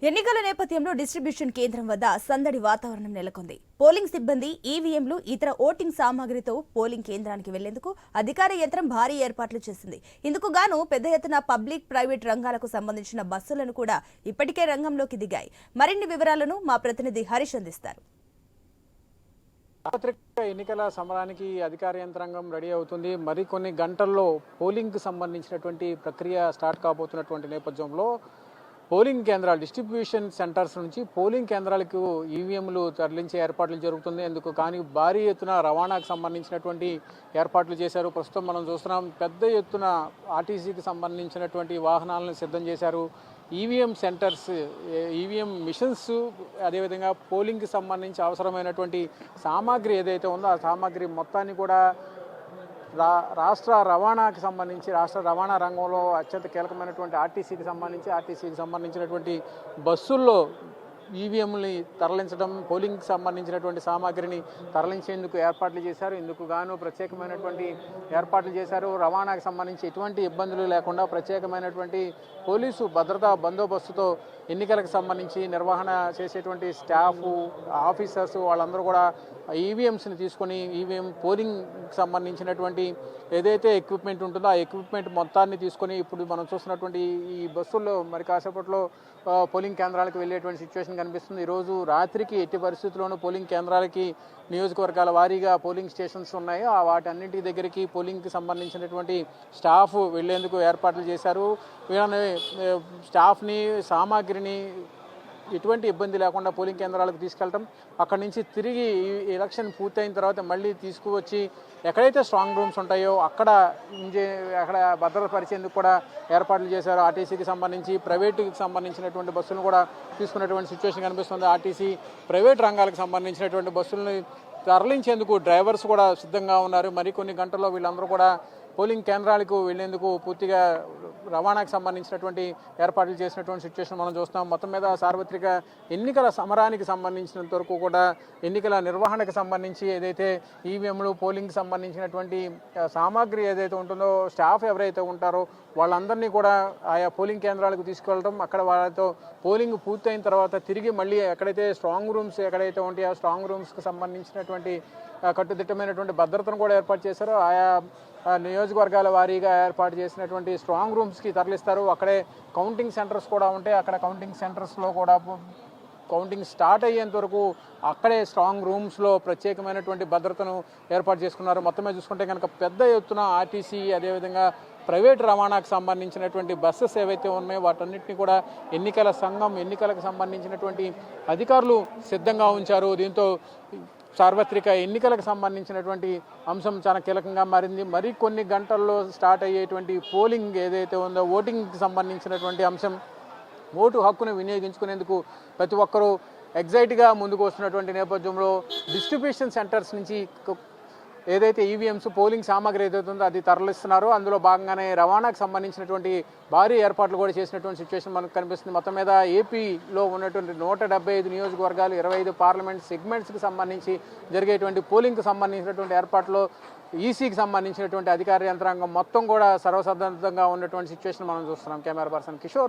ఎన్నికల నేపథ్యంలో డిస్ట్రిబ్యూషన్ కేంద్రం వద్ద సందడి వాతావరణం నెలకొంది. పోలింగ్ సిబ్బంది ఈవీఎంలు ఇతర ఓటింగ్ సామాగ్రితో పోలింగ్ కేంద్రానికి వెళ్లేందుకు అధికార యంత్రం భారీ ఏర్పాట్లు చేసింది. ఇందుకు గాను పెద్ద ఎత్తున పబ్లిక్ ప్రైవేట్ రంగాలకు సంబంధించిన బస్సులను కూడా ఇప్పటికే రంగంలోకి దిగాయి. మరిన్ని వివరాలను మా ప్రతినిధి హరీష్ అందిస్తారు. సార్వత్రిక ఎన్నికల సమరానికి అధికార యంత్రాంగం రెడీ అవుతుంది. మరికొన్ని గంటల్లో పోలింగ్కి సంబంధించినటువంటి ప్రక్రియ స్టార్ట్ కాబోతున్నటువంటి నేపథ్యంలో పోలింగ్ కేంద్రాలు డిస్ట్రిబ్యూషన్ సెంటర్స్ నుంచి పోలింగ్ కేంద్రాలకు ఈవీఎంలు తరలించే ఏర్పాట్లు జరుగుతుంది. ఎందుకు కానీ భారీ ఎత్తున రవాణాకు సంబంధించినటువంటి ఏర్పాట్లు చేశారు. ప్రస్తుతం మనం చూస్తున్నాం, పెద్ద ఎత్తున ఆర్టీసీకి సంబంధించినటువంటి వాహనాలను సిద్ధం చేశారు. ఈవీఎం సెంటర్స్, ఈవీఎం మిషన్స్, అదేవిధంగా పోలింగ్కి సంబంధించి అవసరమైనటువంటి సామాగ్రి ఏదైతే ఉందో ఆ సామాగ్రి మొత్తాన్ని కూడా రాష్ట్ర రవాణాకి సంబంధించి రాష్ట్ర రవాణా రంగంలో అత్యంత కీలకమైనటువంటి ఆర్టీసీకి సంబంధించినటువంటి బస్సుల్లో ఈవీఎంని తరలించడం, పోలింగ్కి సంబంధించినటువంటి సామాగ్రిని తరలించేందుకు ఏర్పాట్లు చేశారు. ఇందుకు గాను ప్రత్యేకమైనటువంటి ఏర్పాట్లు చేశారు. రవాణాకు సంబంధించి ఎటువంటి ఇబ్బందులు లేకుండా ప్రత్యేకమైనటువంటి పోలీసు భద్రతా బందోబస్తుతో ఎన్నికలకు సంబంధించి నిర్వహణ చేసేటువంటి స్టాఫ్, ఆఫీసర్స్ వాళ్ళందరూ కూడా ఈవీఎంస్ని తీసుకొని ఈవీఎం పోలింగ్కి సంబంధించినటువంటి ఏదైతే ఎక్విప్మెంట్ ఉంటుందో ఆ ఎక్విప్మెంట్ మొత్తాన్ని తీసుకొని ఇప్పుడు మనం చూస్తున్నటువంటి ఈ బస్సుల్లో మరి కాసేపట్లో పోలింగ్ కేంద్రాలకు వెళ్ళేటువంటి సిచ్యువేషన్ కనిపిస్తుంది. ఈరోజు రాత్రికి ఎట్టి పరిస్థితుల్లోనూ పోలింగ్ కేంద్రాలకి నియోజకవర్గాల వారీగా పోలింగ్ స్టేషన్స్ ఉన్నాయి. వాటన్నింటి దగ్గరికి పోలింగ్కి సంబంధించినటువంటి స్టాఫ్ వెళ్లేందుకు ఏర్పాట్లు చేశారు. వీళ్ళని స్టాఫ్ని, సామాగ్రిని ఎటువంటి ఇబ్బంది లేకుండా పోలింగ్ కేంద్రాలకు తీసుకెళ్ళటం, అక్కడి నుంచి తిరిగి ఎలక్షన్ పూర్తయిన తర్వాత మళ్ళీ తీసుకువచ్చి ఎక్కడైతే స్ట్రాంగ్ రూమ్స్ ఉంటాయో అక్కడ భద్రపరిచేందుకు కూడా ఏర్పాట్లు చేశారు. ఆర్టీసీకి సంబంధించి ప్రైవేటుకి సంబంధించినటువంటి బస్సులను కూడా తీసుకున్నటువంటి సిచ్యువేషన్ కనిపిస్తుంది. ఆర్టీసీ ప్రైవేట్ రంగాలకు సంబంధించినటువంటి బస్సులను తరలించేందుకు డ్రైవర్స్ కూడా సిద్ధంగా ఉన్నారు. మరికొన్ని గంటల్లో వీళ్ళందరూ కూడా పోలింగ్ కేంద్రాలకు వెళ్లేందుకు పూర్తిగా రవాణాకు సంబంధించినటువంటి ఏర్పాట్లు చేసినటువంటి సిచ్యువేషన్ మనం చూస్తాం. మొత్తం మీద సార్వత్రిక ఎన్నికల సమరానికి సంబంధించినంత వరకు కూడా ఎన్నికల నిర్వహణకు సంబంధించి ఏదైతే ఈవీఎంలు, పోలింగ్కి సంబంధించినటువంటి సామాగ్రి ఏదైతే ఉంటుందో, స్టాఫ్ ఎవరైతే ఉంటారో వాళ్ళందరినీ కూడా ఆయా పోలింగ్ కేంద్రాలకు తీసుకెళ్ళడం, అక్కడ వాళ్ళతో పోలింగ్ పూర్తయిన తర్వాత తిరిగి మళ్ళీ ఎక్కడైతే స్ట్రాంగ్ రూమ్స్ ఎక్కడైతే ఉంటాయో ఆ స్ట్రాంగ్ రూమ్స్కి సంబంధించినటువంటి కట్టుదిట్టమైనటువంటి భద్రతను కూడా ఏర్పాటు చేశారు. ఆయా నియోజకవర్గాల వారీగా ఏర్పాటు చేసినటువంటి స్ట్రాంగ్ రూమ్స్కి తరలిస్తారు. అక్కడే కౌంటింగ్ సెంటర్స్ కూడా ఉంటాయి. అక్కడ కౌంటింగ్ సెంటర్స్లో కూడా కౌంటింగ్ స్టార్ట్ అయ్యేంత వరకు అక్కడే స్ట్రాంగ్ రూమ్స్లో ప్రత్యేకమైనటువంటి భద్రతను ఏర్పాటు చేసుకున్నారు. మొత్తమే చూసుకుంటే కనుక పెద్ద ఎత్తున ఆర్టీసీ, అదేవిధంగా ప్రైవేట్ రవాణాకు సంబంధించినటువంటి బస్సెస్ ఏవైతే ఉన్నాయో వాటన్నిటిని కూడా ఎన్నికల సంఘం, ఎన్నికలకు సంబంధించినటువంటి అధికారులు సిద్ధంగా ఉంచారు. దీంతో సార్వత్రిక ఎన్నికలకు సంబంధించినటువంటి అంశం చాలా కీలకంగా మారింది. మరి కొన్ని గంటల్లో స్టార్ట్ అయ్యేటువంటి పోలింగ్ ఏదైతే ఉందో, ఓటింగ్కి సంబంధించినటువంటి అంశం, ఓటు హక్కును వినియోగించుకునేందుకు ప్రతి ఒక్కరూ ఎగ్జైట్గా ముందుకు వస్తున్నటువంటి నేపథ్యంలో డిస్ట్రిబ్యూషన్ సెంటర్స్ నుంచి ఏదైతే ఈవీఎంస్, పోలింగ్ సామాగ్రి ఏదైతే ఉందో అది తరలిస్తున్నారో అందులో భాగంగానే రవాణాకు సంబంధించినటువంటి భారీ ఏర్పాట్లు కూడా చేసినటువంటి సిచ్యువేషన్ మనకు కనిపిస్తుంది. మొత్తం మీద ఏపీలో ఉన్నటువంటి 175 నియోజకవర్గాలు, 25 పార్లమెంట్ సెగ్మెంట్స్కి సంబంధించి జరిగేటువంటి పోలింగ్కి సంబంధించినటువంటి ఏర్పాట్లు, ఈసీకి సంబంధించినటువంటి అధికార యంత్రాంగం మొత్తం కూడా సర్వసన్నద్ధంగా ఉన్నటువంటి సిచ్యువేషన్ మనం చూస్తున్నాం. Camera person Kishore.